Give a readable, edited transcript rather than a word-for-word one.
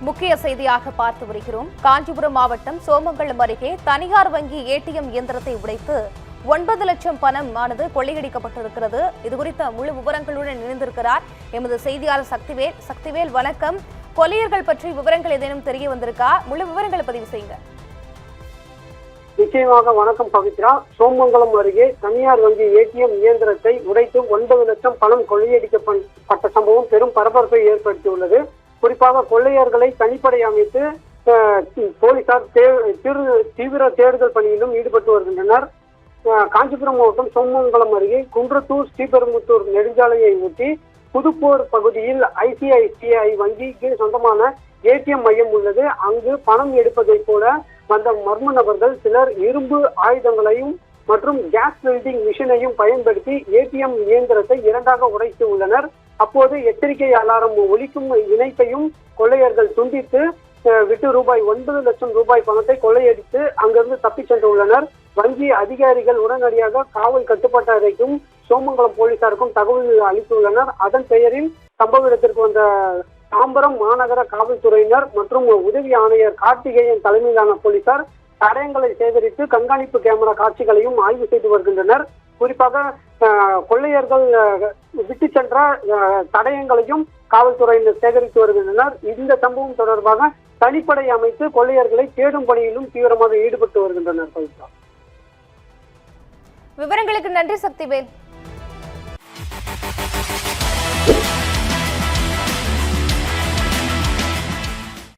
முக்கிய செய்தியாக பார்த்து வருகிறோம். காஞ்சிபுரம் மாவட்டம் சோமங்கலம் அருகே தனியார் வங்கி ஏடிஎம் இயந்திரத்தை உடைத்து 9 லட்சம் பணம் ஆனது கொள்ளையடிக்கப்பட்டிருக்கிறது. இதுகுறித்த முழு விவரங்களுடன் இணைந்திருக்கிறார் எமது செய்தியாளர் சக்திவேல். சக்திவேல், வணக்கம். கொள்ளையர்கள் பற்றி விவரங்கள் ஏதேனும் தெரிய வந்திருக்கா? முழு விவரங்களை பதிவு செய்யுங்க. நிச்சயமாக. வணக்கம் பவித்ரா. சோமங்கலம் அருகே தனியார் வங்கி ஏடிஎம் இயந்திரத்தை உடைத்து 9 லட்சம் பணம் கொள்ளையடிக்கப்பட்ட சம்பவம் பெரும் பரபரப்பை ஏற்படுத்தியுள்ளது. குறிப்பாக கொள்ளையர்களை தனிப்படை அமைத்து போலீசார் தீவிர தேடுதல் பணியிலும் ஈடுபட்டு வருகின்றனர். காஞ்சிபுரம் மாவட்டம் சோமங்கலம் அருகே குன்றத்தூர் ஸ்ரீபெரும்புத்தூர் நெடுஞ்சாலையை ஒட்டி புதுப்போர் பகுதியில் ஐசிஐசிஐ வங்கிக்கு சொந்தமான ஏடிஎம் மையம் உள்ளது. அங்கு பணம் எடுப்பதை போல வந்த மர்ம நபர்கள் சிலர் இரும்பு ஆயுதங்களையும் மற்றும் கேஸ் வெல்டிங் மிஷினையும் பயன்படுத்தி ஏடிஎம் இயந்திரத்தை இரண்டாக உடைத்து உள்ளனர். அப்போது எச்சரிக்கை அலாரம் ஒலிக்கும் இணைப்பையும் கொள்ளையர்கள் துண்டித்து விட்டு ரூபாய் 9 லட்சம் பணத்தை கொள்ளையடித்து அங்கிருந்து தப்பிச் சென்றுள்ளனர். வங்கி அதிகாரிகள் உடனடியாக காவல் கட்டுப்பாட்டு அறைக்கும் சோமங்கலம் போலீசாருக்கும் தகவல் அளித்துள்ளனர். அதன் பெயரில் சம்பவ இடத்திற்கு வந்த தாம்பரம் மாநகர காவல்துறையினர் மற்றும் உதவி ஆணையர் கார்த்திகேயன் தலைமையிலான போலீசார் தடயங்களை சேகரித்து கண்காணிப்பு கேமரா காட்சிகளையும் ஆய்வு செய்து வருகின்றனர். குறிப்பாக கொள்ளையர்கள் விட்டு சென்ற தடயங்களையும் காவல்துறையினர் சேகரித்து வருகின்றனர். இந்த சம்பவம் தொடர்பாக தனிப்படை அமைத்து கொள்ளையர்களை தேடும் பணியிலும் தீவிரமாக ஈடுபட்டு வருகின்றனர். விவரங்களுக்கு நன்றி சக்திவேல்.